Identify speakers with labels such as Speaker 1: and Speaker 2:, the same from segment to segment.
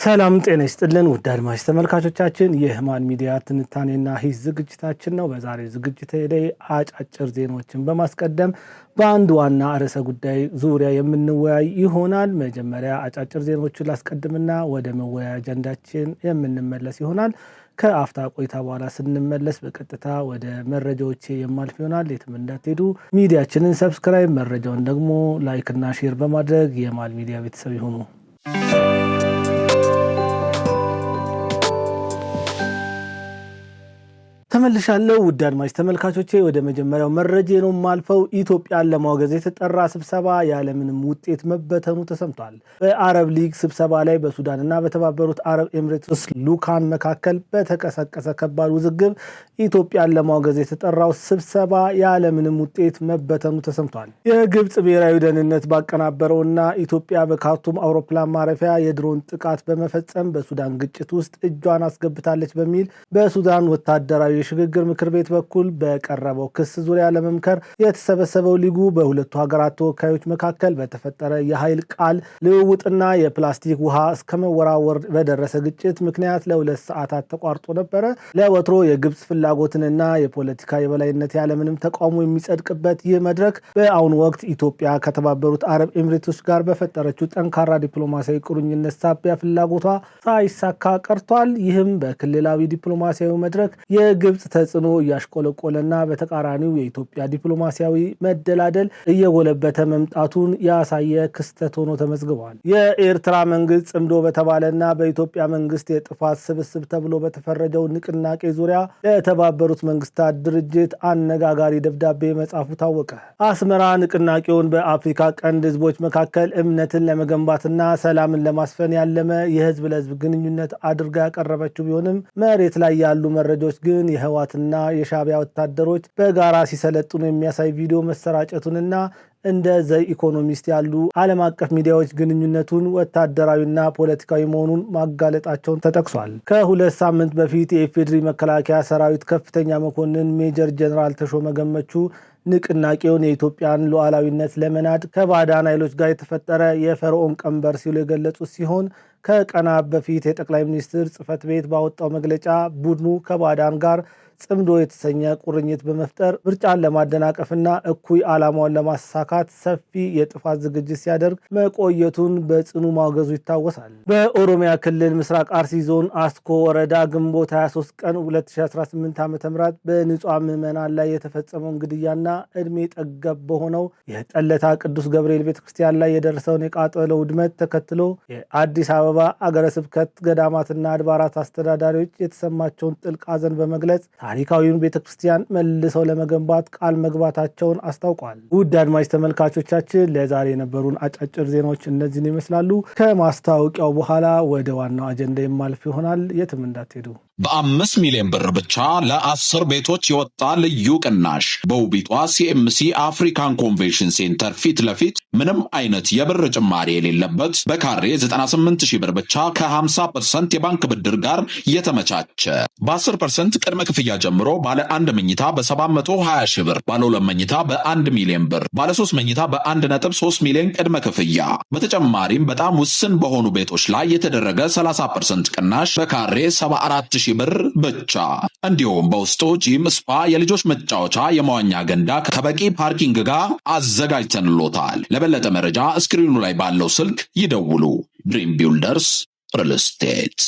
Speaker 1: ሰላም ጤና ይስጥልን ውድ አድማጭ ተመልካቾቻችን የህማን ሚዲያ ትንታኔና ሂስ ዝግጅታችን ነው። በዛሬ ዝግጅት ላይ አጫጭር ዜናዎችን በማስቀደም በአንድ ዋና ርዕሰ ጉዳይ ዙሪያ የምንወያይ ይሆናል። መጀመሪያ አጫጭር ዜናዎችን ላስቀድምና ወደ መወያያ አጀንዳችን የምንመለስ ይሆናል። ከአፍታ ቆይታ በኋላ ስንመለስ በቀጥታ ወደ መረጃዎች የማልፍ ይሆናል። የትም እንዳትሄዱ። ሚዲያችንን ሰብስክራይብ፣ መረጃውን ደግሞ ላይክ እና ሼር በማድረግ የማል ሚዲያ ቤተሰብ ይሁኑ። ተመልሻለሁ ውድ አድማጭ ተመልካቾቼ። ወደ መጀመሪያው መረጃ ነው ማልፈው። ኢትዮጵያን ለማውገዝ የተጠራ ስብሰባ ያለምንም ውጤት መበተኑ ተሰምቷል። በአረብ ሊግ ስብሰባ ላይ በሱዳንና በተባበሩት አረብ ኤምሬትስ ልኡካን መካከል በተቀሰቀሰ ከባድ ውዝግብ ኢትዮጵያን ለማውገዝ የተጠራው ስብሰባ ያለምንም ውጤት መበተኑ ተሰምቷል። የግብጽ ብሔራዊ ደህንነት ባቀናበረውና ኢትዮጵያ በካርቱም አውሮፕላን ማረፊያ የድሮን ጥቃት በመፈጸም በሱዳን ግጭት ውስጥ እጇን አስገብታለች በሚል በሱዳን ወታደራዊ የሽግግር ምክር ቤት በኩል በቀረበው ክስ ዙሪያ ለመምከር የተሰበሰበው ሊጉ በሁለቱ ሀገራት ተወካዮች መካከል በተፈጠረ የኃይል ቃል ልውውጥና የፕላስቲክ ውሃ እስከመወራወር በደረሰ ግጭት ምክንያት ለ2 ሰዓታት ተቋርጦ ነበረ። ለወትሮ የግብጽ ፍላጎትንና የፖለቲካ የበላይነት ያለምንም ተቃውሞ የሚጸድቅበት ይህ መድረክ በአሁኑ ወቅት ኢትዮጵያ ከተባበሩት አረብ ኤምሬቶች ጋር በፈጠረችው ጠንካራ ዲፕሎማሲያዊ ቁርኝነት ሳቢያ ፍላጎቷ ሳይሳካ ቀርቷል። ይህም በክልላዊ ዲፕሎማሲያዊ መድረክ የግብጽ ተጽዕኖ እያሽቆለቆለና በተቃራኒው የኢትዮጵያ ዲፕሎማሲያዊ መደላደል እየጎለበተ መምጣቱን ያሳየ ክስተት ሆኖ ተመዝግቧል። የኤርትራ መንግስት ጽምዶ በተባለና በኢትዮጵያ መንግስት የጥፋት ስብስብ ተብሎ በተፈረጀው ንቅናቄ ዙሪያ ለተባበሩት መንግስታት ድርጅት አነጋጋሪ ደብዳቤ መጻፉ ታወቀ። አስመራ ንቅናቄውን በአፍሪካ ቀንድ ህዝቦች መካከል እምነትን ለመገንባትና ሰላምን ለማስፈን ያለመ የህዝብ ለህዝብ ግንኙነት አድርጋ ያቀረበችው ቢሆንም መሬት ላይ ያሉ መረጃዎች ግን የህዋትና የሻዕቢያ ወታደሮች በጋራ ሲሰለጥኑ የሚያሳይ ቪዲዮ መሰራጨቱንና እንደ ዘ ኢኮኖሚስት ያሉ ዓለም አቀፍ ሚዲያዎች ግንኙነቱን ወታደራዊና ፖለቲካዊ መሆኑን ማጋለጣቸውን ተጠቅሷል። ከ2 ሳምንት በፊት የኢፌዴሪ መከላከያ ሰራዊት ከፍተኛ መኮንን ሜጀር ጀነራል ተሾመ ገመቹ ንቅናቄውን የኢትዮጵያን ሉዓላዊነት ለመናድ ከባዕዳን ኃይሎች ጋር የተፈጠረ የፈርዖን ቀንበር ሲሉ የገለጹት ሲሆን ከቀናት በፊት የጠቅላይ ሚኒስትር ጽህፈት ቤት ባወጣው መግለጫ ቡድኑ ከባዕዳን ጋር ጽምዶ የተሰኘ ቁርኝት በመፍጠር ምርጫን ለማደናቀፍና እኩይ ዓላማውን ለማሳካት ሰፊ የጥፋት ዝግጅት ሲያደርግ መቆየቱን በጽኑ ማውገዙ ይታወሳል። በኦሮሚያ ክልል ምስራቅ አርሲ ዞን አስኮ ወረዳ ግንቦት 23 ቀን 2018 ዓ.ም በንጹሃን ምዕመናን ላይ የተፈጸመውን ግድያና እድሜ ጠገብ በሆነው የጠለታ ቅዱስ ገብርኤል ቤተክርስቲያን ላይ የደረሰውን የቃጠሎ ውድመት ተከትሎ የአዲስ አበባ አገረ ስብከት ገዳማትና አድባራት አስተዳዳሪዎች የተሰማቸውን ጥልቅ ሐዘን በመግለጽ ታሪካዊውን ቤተክርስቲያን መልሰው ለመገንባት ቃል መግባታቸውን አስታውቋል። ውድ አድማጭ ተመልካቾቻችን ለዛሬ የነበሩን አጫጭር ዜናዎች እነዚህን ይመስላሉ። ከማስታወቂያው በኋላ ወደ ዋናው አጀንዳ የማልፍ ይሆናል። የትም እንዳትሄዱ።
Speaker 2: በ5 ሚሊዮን ብር ብቻ ለ10 ቤቶች የወጣ ልዩ ቅናሽ በውቢቷ ሲኤምሲ አፍሪካን ኮንቬንሽን ሴንተር ፊት ለፊት ምንም አይነት የብር ጭማሪ የሌለበት በካሬ 98,000 ብር ብቻ ከ50% የባንክ ብድር ጋር የተመቻቸ በ10% ቅድመ ክፍያ ጀምሮ ባለ 1 መኝታ በ720,000 ብር፣ ባለ 2 መኝታ በ1 ሚሊዮን ብር፣ ባለ 3 መኝታ በ1.3 ሚሊዮን ቅድመ ክፍያ። በተጨማሪም በጣም ውስን በሆኑ ቤቶች ላይ የተደረገ 30% ቅናሽ በካሬ 74,000 ብር ብቻ። እንዲሁም በውስጡ ጂም፣ ስፓ፣ የልጆች መጫወቻ፣ የመዋኛ ገንዳ ከበቂ ፓርኪንግ ጋር አዘጋጅተንሎታል። ለበለጠ መረጃ ስክሪኑ ላይ ባለው ስልክ ይደውሉ። ድሪም ቢልደርስ ሪል ስቴት።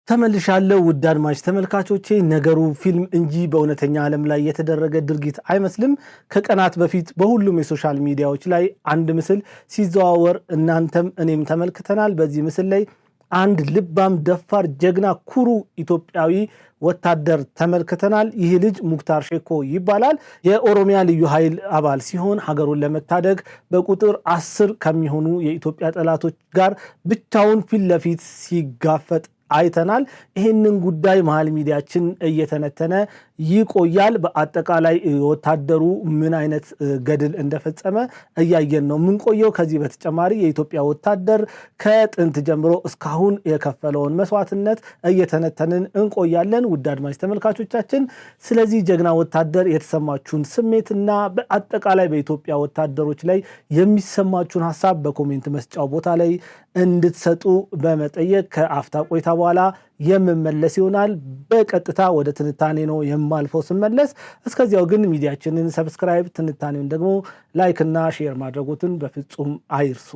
Speaker 1: ተመልሻለሁ ውድ አድማጭ ተመልካቾቼ። ነገሩ ፊልም እንጂ በእውነተኛ ዓለም ላይ የተደረገ ድርጊት አይመስልም። ከቀናት በፊት በሁሉም የሶሻል ሚዲያዎች ላይ አንድ ምስል ሲዘዋወር እናንተም እኔም ተመልክተናል። በዚህ ምስል ላይ አንድ ልባም፣ ደፋር፣ ጀግና፣ ኩሩ ኢትዮጵያዊ ወታደር ተመልክተናል። ይህ ልጅ ሙክታር ሼኮ ይባላል። የኦሮሚያ ልዩ ኃይል አባል ሲሆን ሀገሩን ለመታደግ በቁጥር 10 ከሚሆኑ የኢትዮጵያ ጠላቶች ጋር ብቻውን ፊት ለፊት ሲጋፈጥ አይተናል። ይህንን ጉዳይ መሃል ሚዲያችን እየተነተነ ይቆያል። በአጠቃላይ ወታደሩ ምን አይነት ገድል እንደፈጸመ እያየን ነው የምንቆየው። ከዚህ በተጨማሪ የኢትዮጵያ ወታደር ከጥንት ጀምሮ እስካሁን የከፈለውን መስዋዕትነት እየተነተንን እንቆያለን። ውድ አድማጭ ተመልካቾቻችን ስለዚህ ጀግና ወታደር የተሰማችሁን ስሜትና በአጠቃላይ በኢትዮጵያ ወታደሮች ላይ የሚሰማችሁን ሐሳብ በኮሜንት መስጫው ቦታ ላይ እንድትሰጡ በመጠየቅ ከአፍታ ቆይታ በኋላ የምመለስ ይሆናል። በቀጥታ ወደ ትንታኔ ነው የማልፈው ስመለስ። እስከዚያው ግን ሚዲያችንን ሰብስክራይብ፣ ትንታኔውን ደግሞ ላይክ እና ሼር ማድረጉትን በፍጹም አይርሱ።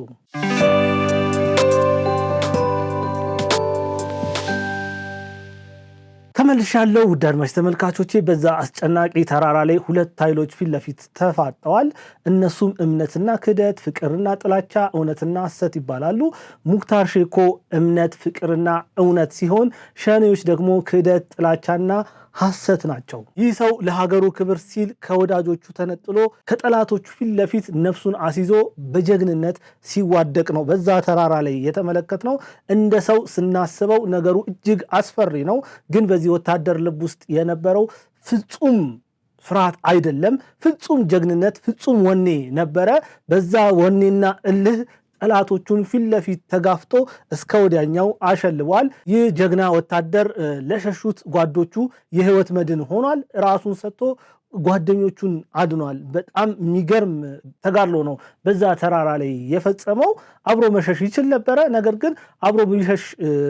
Speaker 1: ተመልሻለሁ ውድ አድማጭ ተመልካቾቼ። በዛ አስጨናቂ ተራራ ላይ ሁለት ኃይሎች ፊት ለፊት ተፋጠዋል። እነሱም እምነትና ክህደት፣ ፍቅርና ጥላቻ፣ እውነትና ሐሰት ይባላሉ። ሙክታር ሼኮ እምነት፣ ፍቅርና እውነት ሲሆን ሸኔዎች ደግሞ ክህደት፣ ጥላቻና ሐሰት ናቸው። ይህ ሰው ለሀገሩ ክብር ሲል ከወዳጆቹ ተነጥሎ ከጠላቶቹ ፊት ለፊት ነፍሱን አስይዞ በጀግንነት ሲዋደቅ ነው በዛ ተራራ ላይ የተመለከትነው። እንደ ሰው ስናስበው ነገሩ እጅግ አስፈሪ ነው። ግን በዚህ ወታደር ልብ ውስጥ የነበረው ፍጹም ፍርሃት አይደለም፣ ፍጹም ጀግንነት፣ ፍጹም ወኔ ነበረ። በዛ ወኔና እልህ ጠላቶቹን ፊት ለፊት ተጋፍጦ እስከ ወዲያኛው አሸልቧል። ይህ ጀግና ወታደር ለሸሹት ጓዶቹ የህይወት መድን ሆኗል። ራሱን ሰጥቶ ጓደኞቹን አድኗል። በጣም የሚገርም ተጋድሎ ነው በዛ ተራራ ላይ የፈጸመው። አብሮ መሸሽ ይችል ነበረ። ነገር ግን አብሮ ቢሸሽ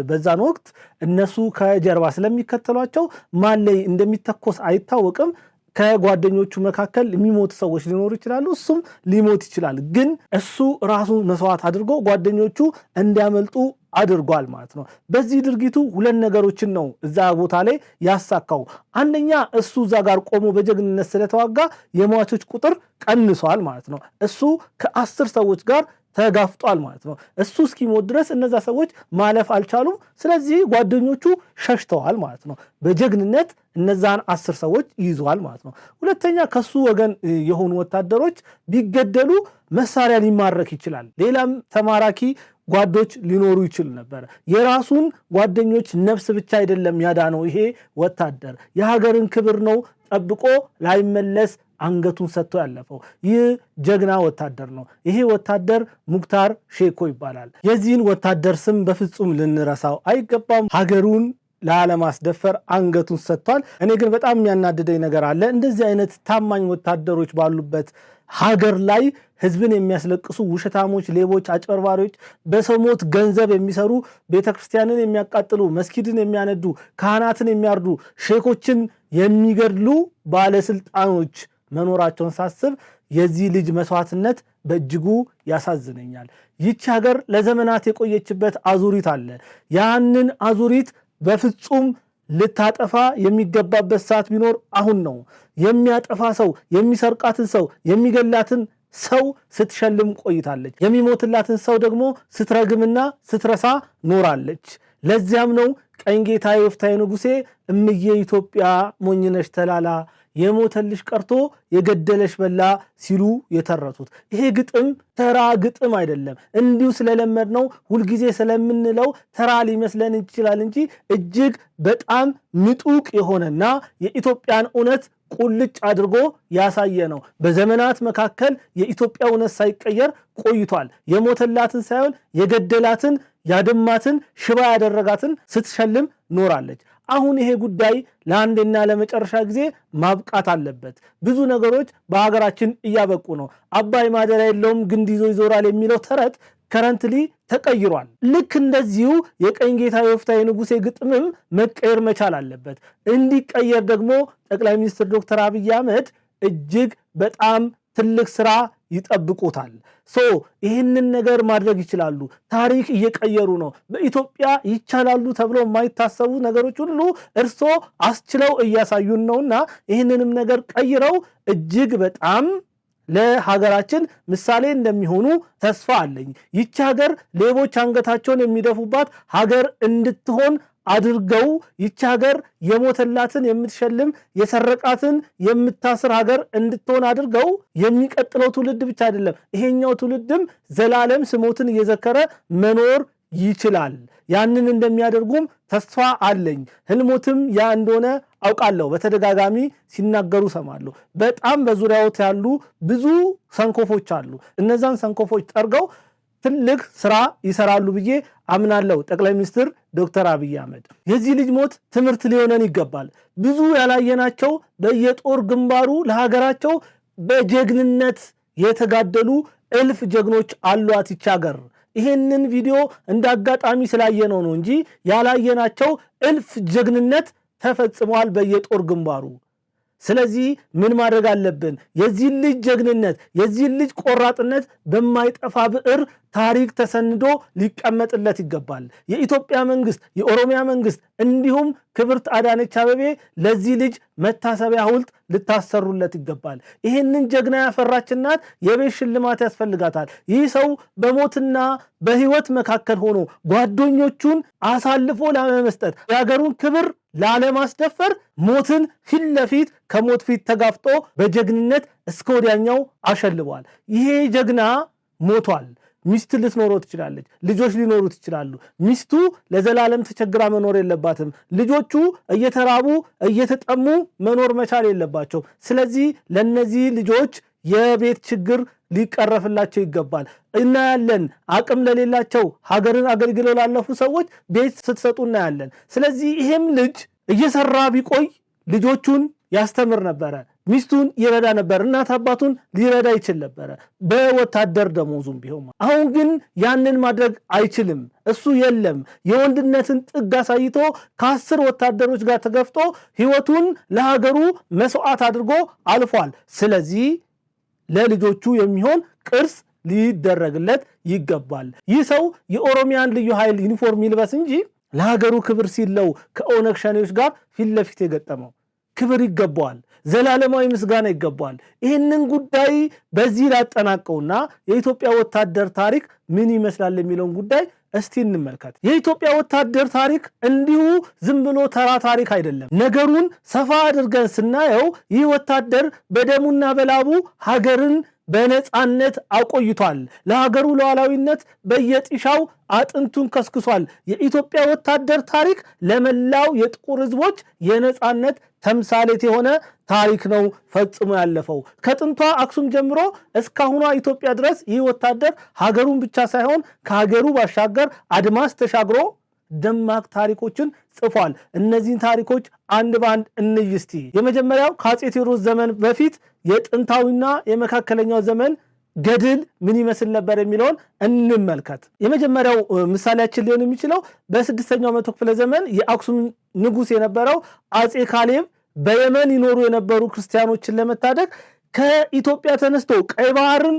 Speaker 1: በዛን ወቅት እነሱ ከጀርባ ስለሚከተሏቸው ማን ላይ እንደሚተኮስ አይታወቅም። ከጓደኞቹ መካከል የሚሞቱ ሰዎች ሊኖሩ ይችላሉ። እሱም ሊሞት ይችላል። ግን እሱ ራሱን መስዋዕት አድርጎ ጓደኞቹ እንዲያመልጡ አድርጓል ማለት ነው። በዚህ ድርጊቱ ሁለት ነገሮችን ነው እዛ ቦታ ላይ ያሳካው። አንደኛ እሱ እዛ ጋር ቆሞ በጀግንነት ስለተዋጋ የሟቾች ቁጥር ቀንሷል ማለት ነው። እሱ ከ10 ሰዎች ጋር ተጋፍጧል ማለት ነው። እሱ እስኪሞት ድረስ እነዛ ሰዎች ማለፍ አልቻሉም። ስለዚህ ጓደኞቹ ሸሽተዋል ማለት ነው። በጀግንነት እነዛን 10 ሰዎች ይዟል ማለት ነው። ሁለተኛ ከሱ ወገን የሆኑ ወታደሮች ቢገደሉ መሳሪያ ሊማረክ ይችላል። ሌላም ተማራኪ ጓዶች ሊኖሩ ይችል ነበር። የራሱን ጓደኞች ነፍስ ብቻ አይደለም ያዳነው ይሄ ወታደር፣ የሀገርን ክብር ነው ጠብቆ ላይመለስ አንገቱን ሰጥቶ ያለፈው ይህ ጀግና ወታደር ነው። ይሄ ወታደር ሙክታር ሼኮ ይባላል። የዚህን ወታደር ስም በፍጹም ልንረሳው አይገባም። ሀገሩን ላለማስደፈር አንገቱን ሰጥቷል። እኔ ግን በጣም የሚያናድደኝ ነገር አለ። እንደዚህ አይነት ታማኝ ወታደሮች ባሉበት ሀገር ላይ ህዝብን የሚያስለቅሱ ውሸታሞች፣ ሌቦች፣ አጭበርባሪዎች፣ በሰው ሞት ገንዘብ የሚሰሩ፣ ቤተክርስቲያንን የሚያቃጥሉ፣ መስጊድን የሚያነዱ፣ ካህናትን የሚያርዱ፣ ሼኮችን የሚገድሉ ባለስልጣኖች መኖራቸውን ሳስብ የዚህ ልጅ መስዋዕትነት በእጅጉ ያሳዝነኛል። ይህች ሀገር ለዘመናት የቆየችበት አዙሪት አለ። ያንን አዙሪት በፍጹም ልታጠፋ የሚገባበት ሰዓት ቢኖር አሁን ነው። የሚያጠፋ ሰው፣ የሚሰርቃትን ሰው፣ የሚገላትን ሰው ስትሸልም ቆይታለች። የሚሞትላትን ሰው ደግሞ ስትረግምና ስትረሳ ኖራለች። ለዚያም ነው ቀኝጌታ የወፍታዬ ንጉሴ እምዬ ኢትዮጵያ ሞኝነሽ ተላላ የሞተልሽ ቀርቶ የገደለሽ በላ ሲሉ የተረቱት። ይሄ ግጥም ተራ ግጥም አይደለም። እንዲሁ ስለለመድነው ሁልጊዜ ስለምንለው ተራ ሊመስለን ይችላል እንጂ እጅግ በጣም ምጡቅ የሆነና የኢትዮጵያን እውነት ቁልጭ አድርጎ ያሳየ ነው። በዘመናት መካከል የኢትዮጵያ እውነት ሳይቀየር ቆይቷል። የሞተላትን ሳይሆን የገደላትን፣ ያደማትን፣ ሽባ ያደረጋትን ስትሸልም ኖራለች። አሁን ይሄ ጉዳይ ለአንዴና ለመጨረሻ ጊዜ ማብቃት አለበት። ብዙ ነገሮች በሀገራችን እያበቁ ነው። አባይ ማደሪያ የለውም ግንድ ይዞ ይዞራል የሚለው ተረት ከረንትሊ ተቀይሯል። ልክ እንደዚሁ የቀኝ ጌታ የወፍታዬ ንጉሴ ግጥምም መቀየር መቻል አለበት። እንዲቀየር ደግሞ ጠቅላይ ሚኒስትር ዶክተር አብይ አህመድ እጅግ በጣም ትልቅ ስራ ይጠብቁታል። ይህንን ነገር ማድረግ ይችላሉ። ታሪክ እየቀየሩ ነው። በኢትዮጵያ ይቻላሉ ተብሎ የማይታሰቡ ነገሮች ሁሉ እርሶ አስችለው እያሳዩን ነውና ይህንንም ነገር ቀይረው እጅግ በጣም ለሀገራችን ምሳሌ እንደሚሆኑ ተስፋ አለኝ። ይቺ ሀገር ሌቦች አንገታቸውን የሚደፉባት ሀገር እንድትሆን አድርገው ይቺ ሀገር የሞተላትን የምትሸልም የሰረቃትን የምታስር ሀገር እንድትሆን አድርገው የሚቀጥለው ትውልድ ብቻ አይደለም ይሄኛው ትውልድም ዘላለም ስሞትን እየዘከረ መኖር ይችላል። ያንን እንደሚያደርጉም ተስፋ አለኝ። ህልሞትም ያ እንደሆነ አውቃለሁ፣ በተደጋጋሚ ሲናገሩ ሰማለሁ። በጣም በዙሪያዎት ያሉ ብዙ ሰንኮፎች አሉ። እነዛን ሰንኮፎች ጠርገው ትልቅ ስራ ይሰራሉ ብዬ አምናለሁ። ጠቅላይ ሚኒስትር ዶክተር አብይ አህመድ የዚህ ልጅ ሞት ትምህርት ሊሆነን ይገባል። ብዙ ያላየናቸው በየጦር ግንባሩ ለሀገራቸው በጀግንነት የተጋደሉ እልፍ ጀግኖች አሏት ይች ሀገር። ይሄንን ቪዲዮ እንዳጋጣሚ ስላየነው ነው እንጂ ያላየናቸው እልፍ ጀግንነት ተፈጽሟል በየጦር ግንባሩ። ስለዚህ ምን ማድረግ አለብን? የዚህ ልጅ ጀግንነት፣ የዚህ ልጅ ቆራጥነት በማይጠፋ ብዕር ታሪክ ተሰንዶ ሊቀመጥለት ይገባል። የኢትዮጵያ መንግስት፣ የኦሮሚያ መንግስት እንዲሁም ክብርት አዳነች አቤቤ ለዚህ ልጅ መታሰቢያ ሐውልት ልታሰሩለት ይገባል። ይህንን ጀግና ያፈራች እናት የቤት ሽልማት ያስፈልጋታል። ይህ ሰው በሞትና በህይወት መካከል ሆኖ ጓደኞቹን አሳልፎ ላለመስጠት፣ የሀገሩን ክብር ላለማስደፈር ሞትን ፊት ለፊት ከሞት ፊት ተጋፍጦ በጀግንነት እስከ ወዲያኛው አሸልቧል። ይሄ ጀግና ሞቷል። ሚስት ልትኖረው ትችላለች፣ ልጆች ሊኖሩት ይችላሉ። ሚስቱ ለዘላለም ተቸግራ መኖር የለባትም። ልጆቹ እየተራቡ እየተጠሙ መኖር መቻል የለባቸው። ስለዚህ ለነዚህ ልጆች የቤት ችግር ሊቀረፍላቸው ይገባል። እናያለን። አቅም ለሌላቸው ሀገርን አገልግለው ላለፉ ሰዎች ቤት ስትሰጡ እናያለን። ስለዚህ ይሄም ልጅ እየሰራ ቢቆይ ልጆቹን ያስተምር ነበረ፣ ሚስቱን ይረዳ ነበር፣ እናት አባቱን ሊረዳ ይችል ነበረ በወታደር ደሞዙም ቢሆን። አሁን ግን ያንን ማድረግ አይችልም። እሱ የለም። የወንድነትን ጥግ አሳይቶ ከ10 ወታደሮች ጋር ተገፍቶ ህይወቱን ለሀገሩ መስዋዕት አድርጎ አልፏል። ስለዚህ ለልጆቹ የሚሆን ቅርስ ሊደረግለት ይገባል። ይህ ሰው የኦሮሚያን ልዩ ኃይል ዩኒፎርም ይልበስ እንጂ ለሀገሩ ክብር ሲለው ከኦነግ ሸኔዎች ጋር ፊት ለፊት የገጠመው ክብር ይገባዋል። ዘላለማዊ ምስጋና ይገባዋል። ይህንን ጉዳይ በዚህ ላጠናቀውና የኢትዮጵያ ወታደር ታሪክ ምን ይመስላል የሚለውን ጉዳይ እስቲ እንመልከት። የኢትዮጵያ ወታደር ታሪክ እንዲሁ ዝም ብሎ ተራ ታሪክ አይደለም። ነገሩን ሰፋ አድርገን ስናየው ይህ ወታደር በደሙና በላቡ ሀገርን በነጻነት አቆይቷል። ለሀገሩ ሉዓላዊነት በየጢሻው አጥንቱን ከስክሷል። የኢትዮጵያ ወታደር ታሪክ ለመላው የጥቁር ሕዝቦች የነጻነት ተምሳሌት የሆነ ታሪክ ነው ፈጽሞ ያለፈው። ከጥንቷ አክሱም ጀምሮ እስካሁኗ ኢትዮጵያ ድረስ ይህ ወታደር ሀገሩን ብቻ ሳይሆን ከሀገሩ ባሻገር አድማስ ተሻግሮ ደማቅ ታሪኮችን ጽፏል። እነዚህን ታሪኮች አንድ በአንድ እንይ እስቲ። የመጀመሪያው ከአፄ ቴዎድሮስ ዘመን በፊት የጥንታዊና የመካከለኛው ዘመን ገድል ምን ይመስል ነበር የሚለውን እንመልከት። የመጀመሪያው ምሳሌያችን ሊሆን የሚችለው በ6ኛው መቶ ክፍለ ዘመን የአክሱም ንጉሥ የነበረው አፄ ካሌብ በየመን ይኖሩ የነበሩ ክርስቲያኖችን ለመታደግ ከኢትዮጵያ ተነስቶ ቀይ ባህርን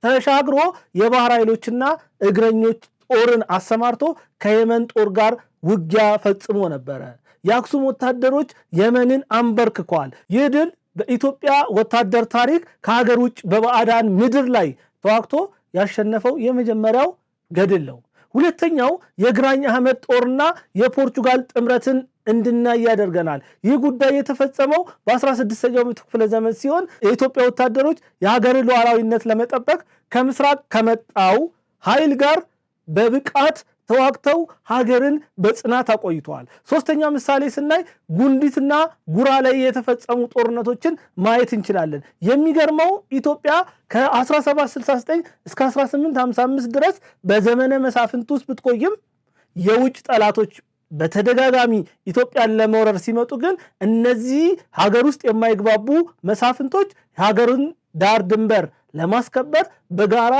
Speaker 1: ተሻግሮ የባህር ኃይሎችና እግረኞች ጦርን አሰማርቶ ከየመን ጦር ጋር ውጊያ ፈጽሞ ነበረ። የአክሱም ወታደሮች የመንን አንበርክከዋል። ይህ ድል በኢትዮጵያ ወታደር ታሪክ ከሀገር ውጭ በባዕዳን ምድር ላይ ተዋግቶ ያሸነፈው የመጀመሪያው ገድል ነው። ሁለተኛው የግራኝ አህመድ ጦርና የፖርቹጋል ጥምረትን እንድናይ ያደርገናል። ይህ ጉዳይ የተፈጸመው በ16ኛው መቶ ክፍለ ዘመን ሲሆን የኢትዮጵያ ወታደሮች የሀገርን ሉዓላዊነት ለመጠበቅ ከምስራቅ ከመጣው ኃይል ጋር በብቃት ተዋግተው ሀገርን በጽናት አቆይተዋል። ሶስተኛ ምሳሌ ስናይ ጉንዲትና ጉራ ላይ የተፈጸሙ ጦርነቶችን ማየት እንችላለን። የሚገርመው ኢትዮጵያ ከ1769 እስከ 1855 ድረስ በዘመነ መሳፍንት ውስጥ ብትቆይም የውጭ ጠላቶች በተደጋጋሚ ኢትዮጵያን ለመውረር ሲመጡ ግን እነዚህ ሀገር ውስጥ የማይግባቡ መሳፍንቶች ሀገርን ዳር ድንበር ለማስከበር በጋራ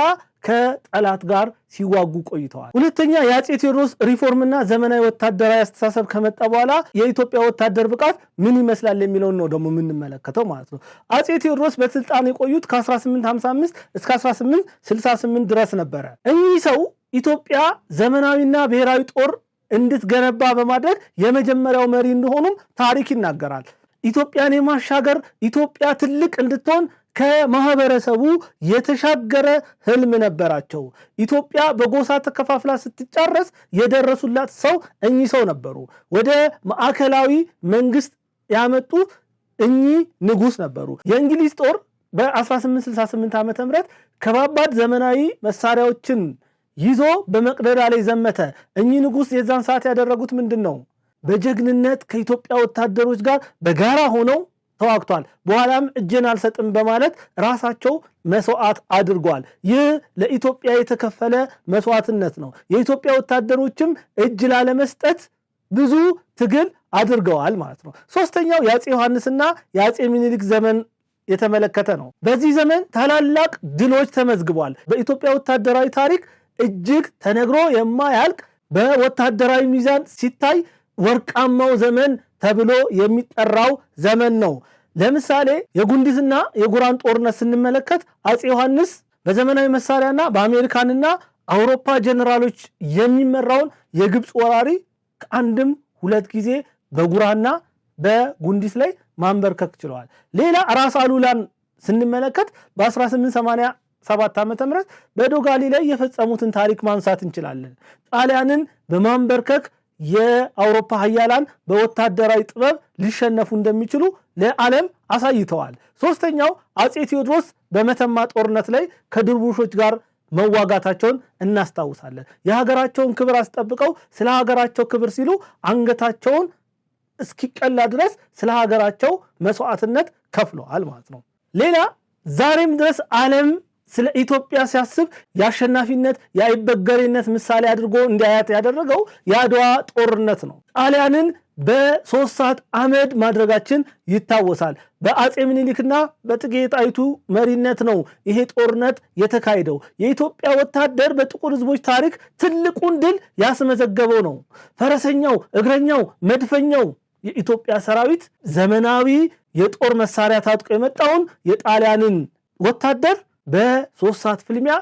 Speaker 1: ከጠላት ጋር ሲዋጉ ቆይተዋል። ሁለተኛ የአፄ ቴዎድሮስ ሪፎርምና ዘመናዊ ወታደራዊ አስተሳሰብ ከመጣ በኋላ የኢትዮጵያ ወታደር ብቃት ምን ይመስላል የሚለውን ነው ደግሞ የምንመለከተው ማለት ነው። አፄ ቴዎድሮስ በስልጣን የቆዩት ከ1855 እስከ 1868 ድረስ ነበረ። እኚህ ሰው ኢትዮጵያ ዘመናዊና ብሔራዊ ጦር እንድትገነባ በማድረግ የመጀመሪያው መሪ እንደሆኑም ታሪክ ይናገራል። ኢትዮጵያን የማሻገር ኢትዮጵያ ትልቅ እንድትሆን ከማህበረሰቡ የተሻገረ ህልም ነበራቸው። ኢትዮጵያ በጎሳ ተከፋፍላ ስትጫረስ የደረሱላት ሰው እኚህ ሰው ነበሩ። ወደ ማዕከላዊ መንግስት ያመጡ እኚህ ንጉስ ነበሩ። የእንግሊዝ ጦር በ1868 ዓ.ም ከባባድ ዘመናዊ መሳሪያዎችን ይዞ በመቅደላ ላይ ዘመተ። እኚህ ንጉስ የዛን ሰዓት ያደረጉት ምንድን ነው? በጀግንነት ከኢትዮጵያ ወታደሮች ጋር በጋራ ሆነው ተዋግቷል። በኋላም እጄን አልሰጥም በማለት ራሳቸው መስዋዕት አድርጓል። ይህ ለኢትዮጵያ የተከፈለ መስዋዕትነት ነው። የኢትዮጵያ ወታደሮችም እጅ ላለመስጠት ብዙ ትግል አድርገዋል ማለት ነው። ሶስተኛው የአፄ ዮሐንስና የአፄ ምኒልክ ዘመን የተመለከተ ነው። በዚህ ዘመን ታላላቅ ድሎች ተመዝግቧል። በኢትዮጵያ ወታደራዊ ታሪክ እጅግ ተነግሮ የማያልቅ በወታደራዊ ሚዛን ሲታይ ወርቃማው ዘመን ተብሎ የሚጠራው ዘመን ነው። ለምሳሌ የጉንዲትና የጉራን ጦርነት ስንመለከት አፄ ዮሐንስ በዘመናዊ መሳሪያና በአሜሪካንና አውሮፓ ጀነራሎች የሚመራውን የግብፅ ወራሪ ከአንድም ሁለት ጊዜ በጉራና በጉንዲስ ላይ ማንበርከክ ችለዋል። ሌላ ራስ አሉላን ስንመለከት በ1887 ዓ.ም በዶጋሊ ላይ የፈጸሙትን ታሪክ ማንሳት እንችላለን። ጣሊያንን በማንበርከክ የአውሮፓ ሀያላን በወታደራዊ ጥበብ ሊሸነፉ እንደሚችሉ ለዓለም አሳይተዋል። ሶስተኛው አፄ ቴዎድሮስ በመተማ ጦርነት ላይ ከድርቡሾች ጋር መዋጋታቸውን እናስታውሳለን። የሀገራቸውን ክብር አስጠብቀው ስለ ሀገራቸው ክብር ሲሉ አንገታቸውን እስኪቀላ ድረስ ስለ ሀገራቸው መስዋዕትነት ከፍለዋል ማለት ነው። ሌላ ዛሬም ድረስ ዓለም ስለ ኢትዮጵያ ሲያስብ የአሸናፊነት የአይበገሬነት ምሳሌ አድርጎ እንዲያያት ያደረገው የአድዋ ጦርነት ነው። ጣሊያንን በ3 ሰዓት አመድ ማድረጋችን ይታወሳል። በአፄ ምኒልክና በእቴጌ ጣይቱ መሪነት ነው ይሄ ጦርነት የተካሄደው። የኢትዮጵያ ወታደር በጥቁር ሕዝቦች ታሪክ ትልቁን ድል ያስመዘገበው ነው። ፈረሰኛው፣ እግረኛው፣ መድፈኛው የኢትዮጵያ ሰራዊት ዘመናዊ የጦር መሳሪያ ታጥቆ የመጣውን የጣሊያንን ወታደር በ3 ሰዓት ፍልሚያ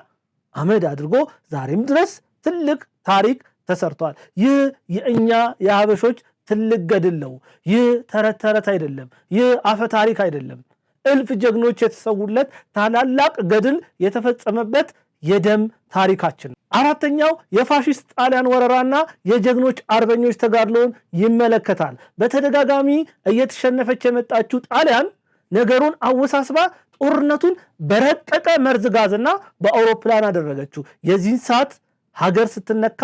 Speaker 1: አመድ አድርጎ ዛሬም ድረስ ትልቅ ታሪክ ተሰርቷል። ይህ የእኛ የሀበሾች ትልቅ ገድል ነው። ይህ ተረት ተረት አይደለም። ይህ አፈ ታሪክ አይደለም። እልፍ ጀግኖች የተሰዉለት ታላላቅ ገድል የተፈጸመበት የደም ታሪካችን። አራተኛው የፋሺስት ጣሊያን ወረራና የጀግኖች አርበኞች ተጋድሎን ይመለከታል። በተደጋጋሚ እየተሸነፈች የመጣችው ጣሊያን ነገሩን አወሳስባ ጦርነቱን በረቀቀ መርዝ ጋዝና በአውሮፕላን አደረገችው። የዚህን ሰዓት ሀገር ስትነካ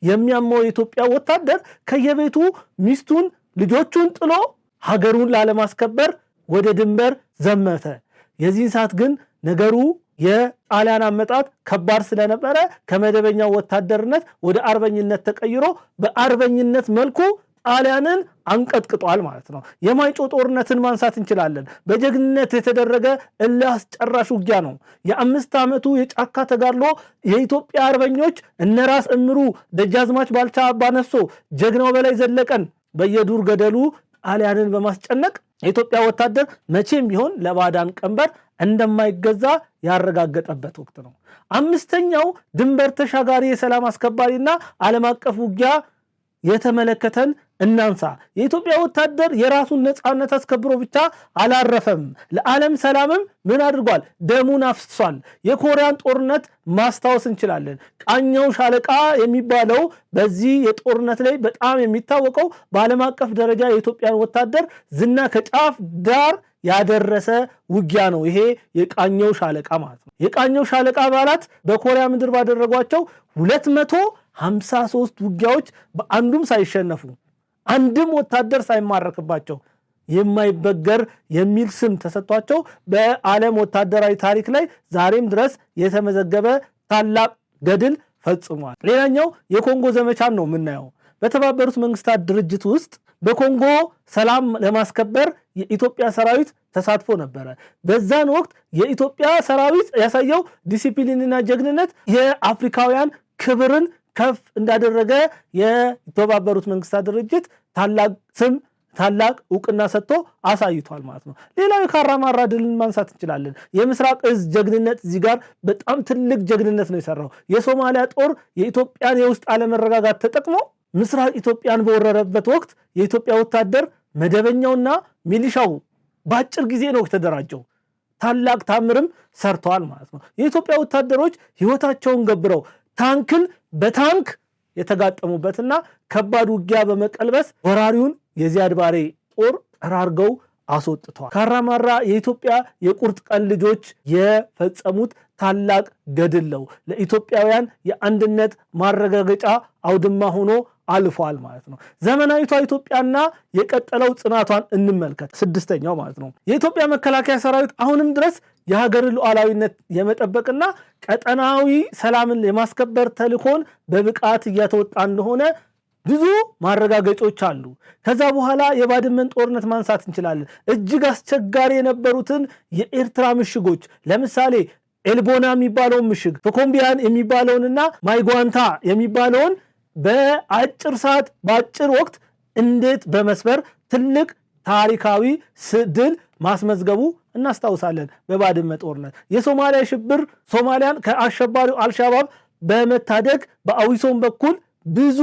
Speaker 1: የሚያመው የኢትዮጵያ ወታደር ከየቤቱ ሚስቱን ልጆቹን ጥሎ ሀገሩን ላለማስከበር ወደ ድንበር ዘመተ። የዚህን ሰዓት ግን ነገሩ የጣሊያን አመጣጥ ከባድ ስለነበረ ከመደበኛው ወታደርነት ወደ አርበኝነት ተቀይሮ በአርበኝነት መልኩ ጣሊያንን አንቀጥቅጧል ማለት ነው። የማይጮ ጦርነትን ማንሳት እንችላለን። በጀግንነት የተደረገ እልህ አስጨራሽ ውጊያ ነው። የ5 ዓመቱ የጫካ ተጋድሎ የኢትዮጵያ አርበኞች እነራስ እምሩ፣ ደጃዝማች ባልቻ አባነሶ፣ ጀግናው በላይ ዘለቀን በየዱር ገደሉ ጣሊያንን በማስጨነቅ የኢትዮጵያ ወታደር መቼም ቢሆን ለባዕዳን ቀንበር እንደማይገዛ ያረጋገጠበት ወቅት ነው። አምስተኛው ድንበር ተሻጋሪ የሰላም አስከባሪና ዓለም አቀፍ ውጊያ የተመለከተን እናንሳ። የኢትዮጵያ ወታደር የራሱን ነፃነት አስከብሮ ብቻ አላረፈም። ለዓለም ሰላምም ምን አድርጓል? ደሙን አፍስሷል። የኮሪያን ጦርነት ማስታወስ እንችላለን። ቃኘው ሻለቃ የሚባለው በዚህ የጦርነት ላይ በጣም የሚታወቀው በዓለም አቀፍ ደረጃ የኢትዮጵያን ወታደር ዝና ከጫፍ ዳር ያደረሰ ውጊያ ነው። ይሄ የቃኘው ሻለቃ ማለት ነው። የቃኘው ሻለቃ አባላት በኮሪያ ምድር ባደረጓቸው 253 ውጊያዎች በአንዱም ሳይሸነፉ አንድም ወታደር ሳይማረክባቸው የማይበገር የሚል ስም ተሰጥቷቸው በዓለም ወታደራዊ ታሪክ ላይ ዛሬም ድረስ የተመዘገበ ታላቅ ገድል ፈጽሟል። ሌላኛው የኮንጎ ዘመቻን ነው የምናየው። በተባበሩት መንግስታት ድርጅት ውስጥ በኮንጎ ሰላም ለማስከበር የኢትዮጵያ ሰራዊት ተሳትፎ ነበረ። በዛን ወቅት የኢትዮጵያ ሰራዊት ያሳየው ዲሲፕሊንና ጀግንነት የአፍሪካውያን ክብርን ከፍ እንዳደረገ የተባበሩት መንግስታት ድርጅት ታላቅ ስም ታላቅ ዕውቅና ሰጥቶ አሳይቷል ማለት ነው። ሌላው የካራማራ ድልን ማንሳት እንችላለን። የምስራቅ እዝ ጀግንነት እዚህ ጋር በጣም ትልቅ ጀግንነት ነው የሰራው። የሶማሊያ ጦር የኢትዮጵያን የውስጥ አለመረጋጋት ተጠቅሞ ምስራቅ ኢትዮጵያን በወረረበት ወቅት የኢትዮጵያ ወታደር መደበኛውና ሚሊሻው በአጭር ጊዜ ነው የተደራጀው። ታላቅ ታምርም ሰርተዋል ማለት ነው። የኢትዮጵያ ወታደሮች ህይወታቸውን ገብረው ታንክን በታንክ የተጋጠሙበትና ከባድ ውጊያ በመቀልበስ ወራሪውን የዚያድ ባሬ ጦር ጠራርገው አስወጥተዋል። ካራማራ የኢትዮጵያ የቁርጥ ቀን ልጆች የፈጸሙት ታላቅ ገድል ነው። ለኢትዮጵያውያን የአንድነት ማረጋገጫ አውድማ ሆኖ አልፏል ማለት ነው። ዘመናዊቷ ኢትዮጵያና የቀጠለው ጽናቷን እንመልከት። ስድስተኛው ማለት ነው የኢትዮጵያ መከላከያ ሰራዊት አሁንም ድረስ የሀገርን ሉዓላዊነት የመጠበቅና ቀጠናዊ ሰላምን የማስከበር ተልዕኮን በብቃት እየተወጣ እንደሆነ ብዙ ማረጋገጫዎች አሉ። ከዛ በኋላ የባድመን ጦርነት ማንሳት እንችላለን። እጅግ አስቸጋሪ የነበሩትን የኤርትራ ምሽጎች ለምሳሌ ኤልቦና የሚባለውን ምሽግ፣ ቶኮምቢያን የሚባለውንና ማይጓንታ የሚባለውን በአጭር ሰዓት በአጭር ወቅት እንዴት በመስበር ትልቅ ታሪካዊ ድል ማስመዝገቡ እናስታውሳለን። በባድመ ጦርነት የሶማሊያ ሽብር ሶማሊያን ከአሸባሪው አልሻባብ በመታደግ በአዊሶም በኩል ብዙ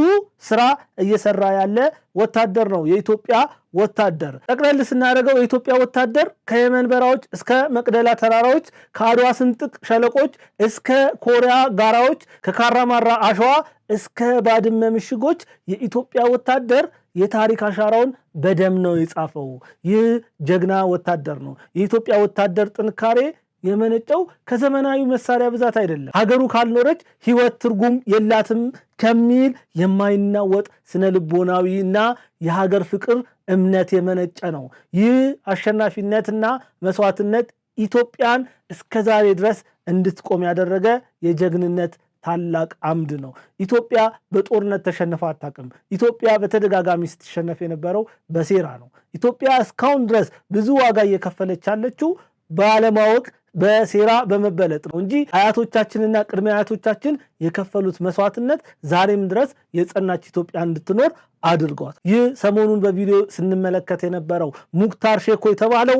Speaker 1: ስራ እየሰራ ያለ ወታደር ነው የኢትዮጵያ ወታደር። ጠቅለል ስናደርገው የኢትዮጵያ ወታደር ከየመን በረሃዎች እስከ መቅደላ ተራራዎች፣ ከአድዋ ስንጥቅ ሸለቆች እስከ ኮሪያ ጋራዎች፣ ከካራማራ አሸዋ እስከ ባድመ ምሽጎች የኢትዮጵያ ወታደር የታሪክ አሻራውን በደም ነው የጻፈው። ይህ ጀግና ወታደር ነው። የኢትዮጵያ ወታደር ጥንካሬ የመነጨው ከዘመናዊ መሳሪያ ብዛት አይደለም። ሀገሩ ካልኖረች ህይወት ትርጉም የላትም ከሚል የማይናወጥ ስነ ልቦናዊና የሀገር ፍቅር እምነት የመነጨ ነው። ይህ አሸናፊነትና መስዋዕትነት ኢትዮጵያን እስከዛሬ ድረስ እንድትቆም ያደረገ የጀግንነት ታላቅ አምድ ነው። ኢትዮጵያ በጦርነት ተሸንፋ አታውቅም። ኢትዮጵያ በተደጋጋሚ ስትሸነፍ የነበረው በሴራ ነው። ኢትዮጵያ እስካሁን ድረስ ብዙ ዋጋ እየከፈለች ያለችው ባለማወቅ በሴራ በመበለጥ ነው እንጂ አያቶቻችንና ቅድመ አያቶቻችን የከፈሉት መስዋዕትነት ዛሬም ድረስ የጸናች ኢትዮጵያ እንድትኖር አድርጓት። ይህ ሰሞኑን በቪዲዮ ስንመለከት የነበረው ሙክታር ሼኮ የተባለው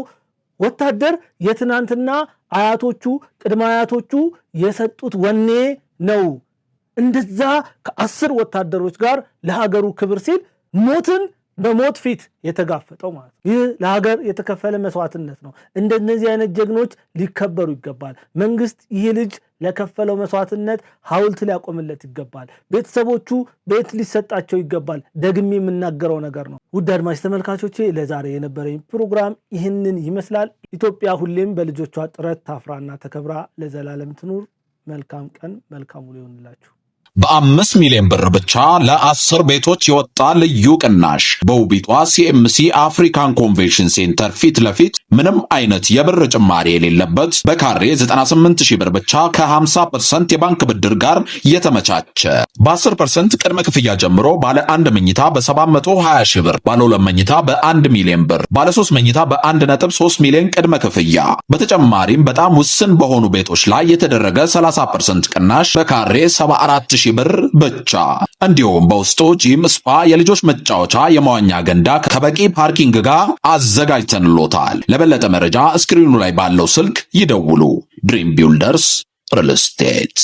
Speaker 1: ወታደር የትናንትና አያቶቹ ቅድመ አያቶቹ የሰጡት ወኔ ነው። እንደዛ ከ10 ወታደሮች ጋር ለሀገሩ ክብር ሲል ሞትን በሞት ፊት የተጋፈጠው ማለት ነው። ይህ ለሀገር የተከፈለ መስዋዕትነት ነው። እንደነዚህ አይነት ጀግኖች ሊከበሩ ይገባል። መንግስት ይህ ልጅ ለከፈለው መስዋዕትነት ሐውልት ሊያቆምለት ይገባል። ቤተሰቦቹ ቤት ሊሰጣቸው ይገባል። ደግሜ የምናገረው ነገር ነው። ውድ አድማጭ ተመልካቾቼ ለዛሬ የነበረኝ ፕሮግራም ይህንን ይመስላል። ኢትዮጵያ ሁሌም በልጆቿ ጥረት ታፍራና ተከብራ ለዘላለም ትኑር። መልካም ቀን፣ መልካም ውሎ ይሁንላችሁ።
Speaker 2: በ5 ሚሊዮን ብር ብቻ ለ10 ቤቶች የወጣ ልዩ ቅናሽ በውቢቷ ሲኤምሲ አፍሪካን ኮንቬንሽን ሴንተር ፊት ለፊት ምንም አይነት የብር ጭማሪ የሌለበት በካሬ 98,000 ብር ብቻ ከ50% የባንክ ብድር ጋር የተመቻቸ በ10% ቅድመ ክፍያ ጀምሮ ባለ 1 መኝታ በ720,000 ብር፣ ባለ 2 መኝታ በ1 ሚሊዮን ብር፣ ባለ 3 መኝታ በ1.3 ሚሊዮን ቅድመ ክፍያ። በተጨማሪም በጣም ውስን በሆኑ ቤቶች ላይ የተደረገ 30% ቅናሽ በካሬ 74,000 ብር ብቻ። እንዲሁም በውስጡ ጂም፣ ስፓ፣ የልጆች መጫወቻ፣ የመዋኛ ገንዳ ከበቂ ፓርኪንግ ጋር አዘጋጅተንሎታል። ለበለጠ መረጃ ስክሪኑ ላይ ባለው ስልክ ይደውሉ። ድሪም ቢልደርስ ሪል ስቴት